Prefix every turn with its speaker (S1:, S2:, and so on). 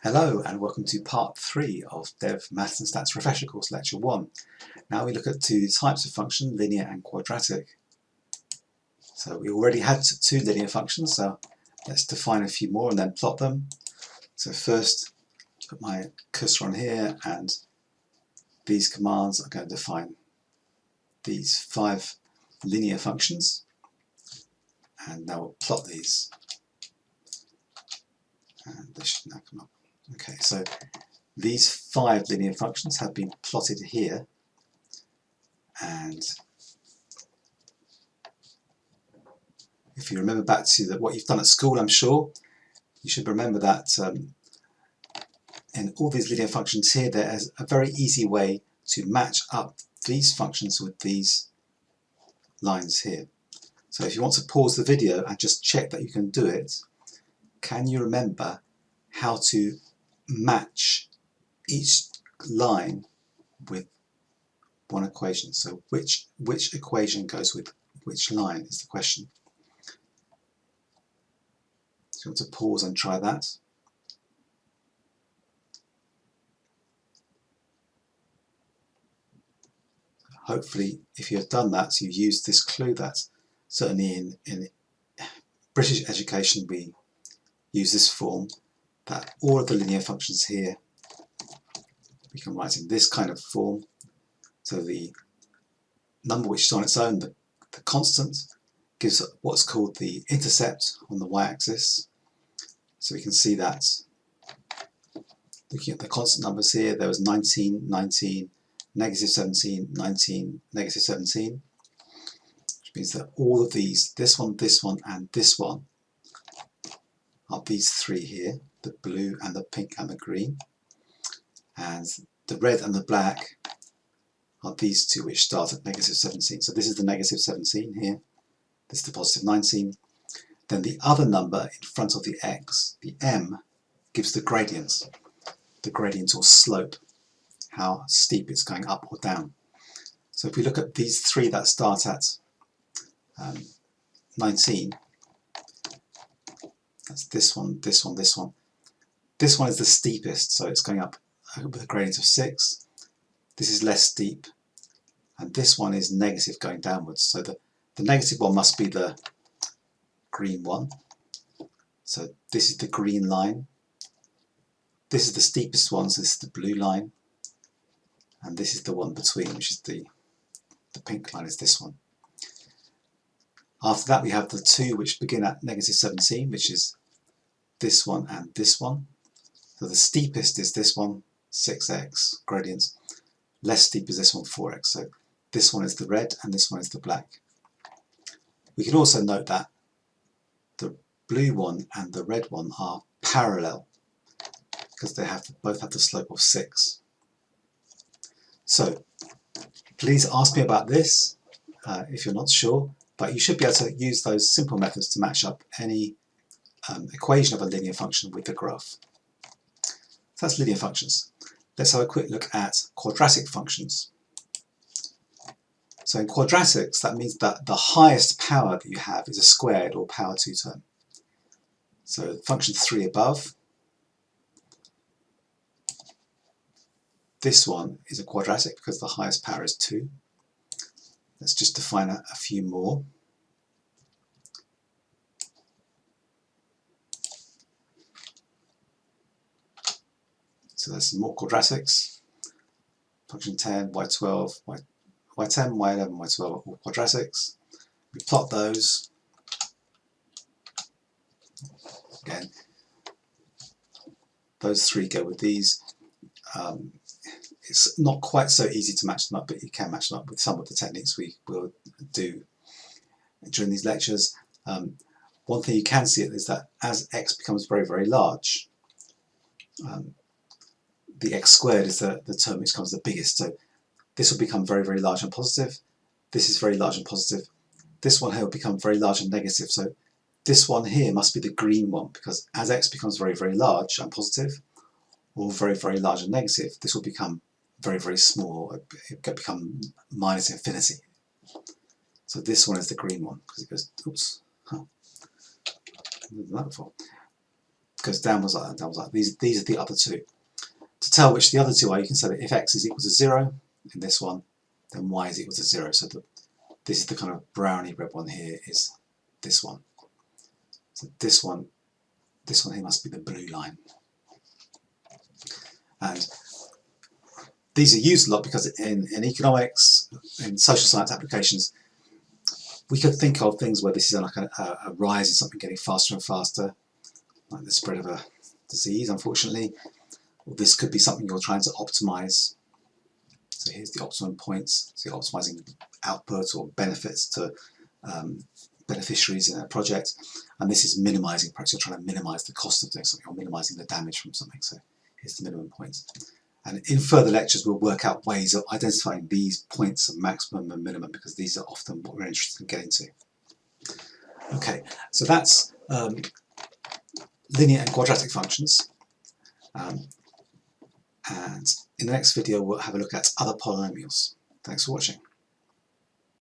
S1: Hello and welcome to part 3 of Dev Maths and Stats Refresher Course Lecture 1. Now we look at two types of function, linear and quadratic. So we already had two linear functions, so let's define a few more and then plot them. So first, put my cursor on here, and these commands are going to define these 5 linear functions. And now we'll plot these. And this should now come up. Okay, so these 5 linear functions have been plotted here, and if you remember back to what you've done at school, I'm sure, you should remember that in all these linear functions here, there is a very easy way to match up these functions with these lines here. So if you want to pause the video and just check that you can do it, can you remember how to match each line with one equation? So which equation goes with which line is the question. So you want to pause and try that. Hopefully, if you have done that, you've used this clue that certainly in British education we use this form, that all of the linear functions here we can write in this kind of form. So the number which is on its own, the constant, gives what's called the intercept on the y-axis. So we can see that looking at the constant numbers here, there was 19, 19, negative 17, 19, negative 17, which means that all of these, this one, and this one, are these 3 here, the blue and the pink and the green, and the red and the black are these 2 which start at negative 17. So this is the negative 17 here, this is the positive 19. Then the other number in front of the x, the m, gives the gradients or slope, how steep it's going up or down. So if we look at these 3 that start at 19, that's this one, this one, this one. This one is the steepest, so it's going up with a gradient of 6. This is less steep, and this one is negative going downwards. So the negative one must be the green one. So this is the green line. This is the steepest one, so this is the blue line. And this is the one between, which is the pink line, is this one. After that we have the 2 which begin at negative 17, which is this one and this one. So the steepest is this one, 6x gradients. Less steep is this one, 4x. So this one is the red and this one is the black. We can also note that the blue one and the red one are parallel because they both have the slope of 6. So please ask me about this if you're not sure, but you should be able to use those simple methods to match up any equation of a linear function with the graph. So that's linear functions. Let's have a quick look at quadratic functions. So in quadratics, that means that the highest power that you have is a squared or power 2 term. So function 3 above, this one is a quadratic because the highest power is 2. Let's just define a few more. So there's some more quadratics. Function 10, y12, y10, y11, y12 are all quadratics. We plot those. Again, those 3 go with these. It's not quite so easy to match them up, but you can match them up with some of the techniques we will do during these lectures. One thing you can see is that as x becomes very, very large, the x squared is the term which becomes the biggest. So this will become very, very large and positive. This is very large and positive. This one here will become very large and negative. So this one here must be the green one, because as x becomes very, very large and positive, or very, very large and negative, this will become very, very small. It can become minus infinity. So this one is the green one, because it goes, oops, that before. goes downwards like that, downwards like that. These are the other two. To tell which the other two are, you can say that if x is equal to 0 in this one, then y is equal to 0. So this is the kind of browny red one here is this one. So this one here must be the blue line. And these are used a lot because in economics, in social science applications, we could think of things where this is like a rise in something getting faster and faster, like the spread of a disease, unfortunately. Or this could be something you're trying to optimize. So here's the optimum points. So you're optimizing output or benefits to beneficiaries in a project. And this is minimizing perhaps you're trying to minimize the cost of doing something or minimizing the damage from something. So here's the minimum points. And in further lectures, we'll work out ways of identifying these points of maximum and minimum, because these are often what we're interested in getting to. Okay, so that's linear and quadratic functions. And in the next video, we'll have a look at other polynomials. Thanks for watching.